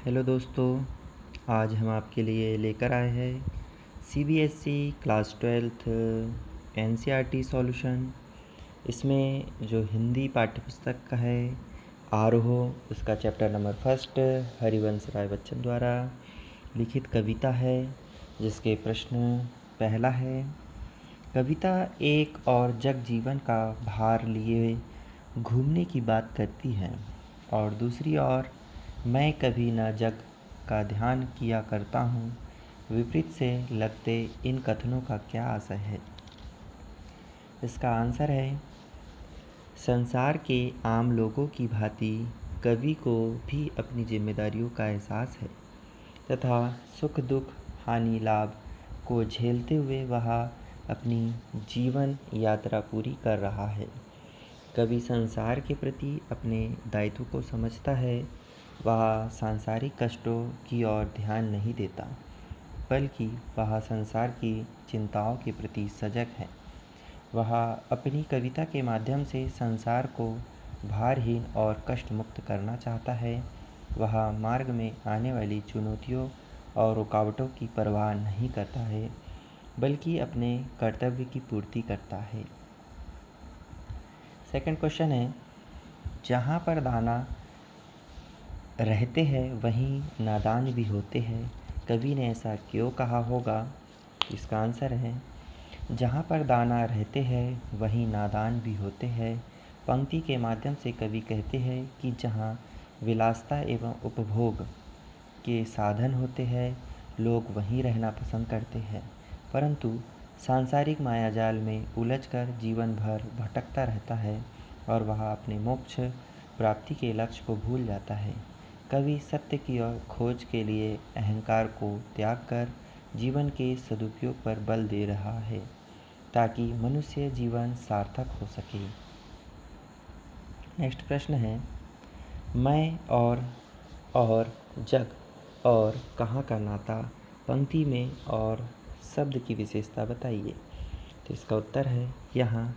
Hello दोस्तों, आज हम आपके लिए लेकर आए हैं CBSE class 12th NCERT solution. इसमें जो हिंदी पाठ्यपुस्तक का है आरोह, उसका चैप्टर नंबर 1 हरिवंश राय बच्चन द्वारा लिखित कविता है, जिसके प्रश्न पहला है। कविता एक और जग जीवन का भार लिए घूमने की बात करती है और दूसरी ओर मैं कभी न जग का ध्यान किया करता हूँ। विपरीत से लगते इन कथनों का क्या आशय है? इसका आंसर है, संसार के आम लोगों की भांति कवि को भी अपनी जिम्मेदारियों का एहसास है तथा सुख दुख हानि लाभ को झेलते हुए वह अपनी जीवन यात्रा पूरी कर रहा है। कवि संसार के प्रति अपने दायित्व को समझता है। वह सांसारिक कष्टों की ओर ध्यान नहीं देता, बल्कि वह संसार की चिंताओं के प्रति सजग है। वह अपनी कविता के माध्यम से संसार को भारहीन और कष्ट मुक्त करना चाहता है। वह मार्ग में आने वाली चुनौतियों और रुकावटों की परवाह नहीं करता है, बल्कि अपने कर्तव्य की पूर्ति करता है। सेकंड क्वेश्चन है, जहाँ पर दाना रहते हैं वहीं नादान भी होते हैं, कवि ने ऐसा क्यों कहा होगा? इसका आंसर है, जहाँ पर दाना रहते हैं वहीं नादान भी होते हैं। पंक्ति के माध्यम से कवि कहते हैं कि जहाँ विलासिता एवं उपभोग के साधन होते हैं, लोग वहीं रहना पसंद करते हैं, परंतु सांसारिक मायाजाल में उलझकर जीवन भर भटकता रहता है और वह अपने मोक्ष प्राप्ति के लक्ष्य को भूल जाता है। कवि सत्य की ओर खोज के लिए अहंकार को त्याग कर जीवन के सदुपयोग पर बल दे रहा है, ताकि मनुष्य जीवन सार्थक हो सके। नेक्स्ट प्रश्न है, मैं और जग और कहाँ का नाता पंक्ति में और शब्द की विशेषता बताइए। तो इसका उत्तर है, यहाँ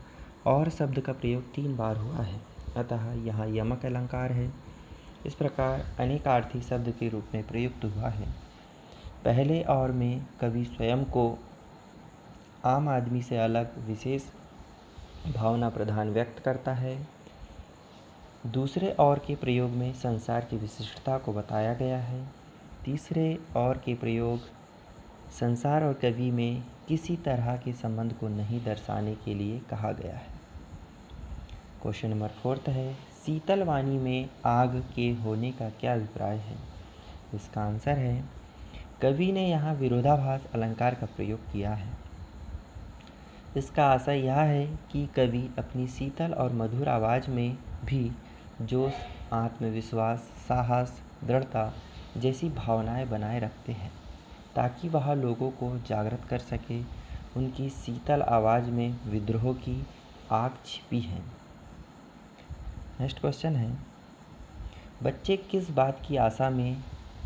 और शब्द का प्रयोग 3 बार हुआ है, अतः यहाँ यमक अलंकार है। इस प्रकार अनेकार्थी शब्द के रूप में प्रयुक्त हुआ है। पहले और में कवि स्वयं को आम आदमी से अलग विशेष भावना प्रधान व्यक्त करता है। दूसरे और के प्रयोग में संसार की विशिष्टता को बताया गया है। तीसरे और के प्रयोग संसार और कवि में किसी तरह के संबंध को नहीं दर्शाने के लिए कहा गया है। क्वेश्चन नंबर 4 है, शीतल वाणी में आग के होने का क्या अभिप्राय है? इसका आंसर है, कवि ने यहाँ विरोधाभास अलंकार का प्रयोग किया है। इसका आशय यह है कि कवि अपनी शीतल और मधुर आवाज़ में भी जोश, आत्मविश्वास, साहस, दृढ़ता जैसी भावनाएं बनाए रखते हैं, ताकि वह लोगों को जागृत कर सके। उनकी शीतल आवाज़ में विद्रोह की आग छिपी है। नेक्स्ट क्वेश्चन है, बच्चे किस बात की आशा में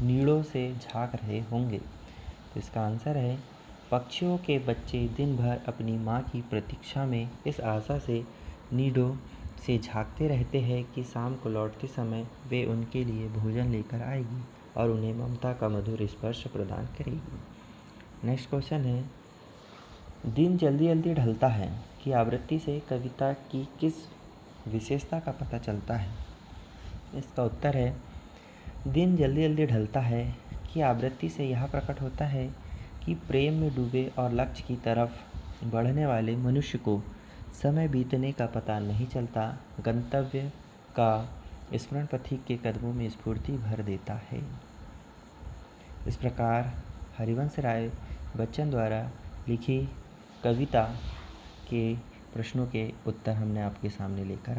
नीड़ों से झांक रहे होंगे? तो इसका आंसर है, पक्षियों के बच्चे दिन भर अपनी माँ की प्रतीक्षा में इस आशा से नीड़ों से झांकते रहते हैं कि शाम को लौटते समय वे उनके लिए भोजन लेकर आएगी और उन्हें ममता का मधुर स्पर्श प्रदान करेगी। नेक्स्ट क्वेश्चन है, दिन जल्दी जल्दी ढलता है कि आवृत्ति से कविता की किस विशेषता का पता चलता है? इसका उत्तर है, दिन जल्दी जल्दी ढलता है कि आवृत्ति से यह प्रकट होता है कि प्रेम में डूबे और लक्ष्य की तरफ बढ़ने वाले मनुष्य को समय बीतने का पता नहीं चलता। गंतव्य का स्मरण पथिक के कदमों में स्फूर्ति भर देता है। इस प्रकार हरिवंश राय बच्चन द्वारा लिखी कविता के प्रश्नों के उत्तर हमने आपके सामने लेकर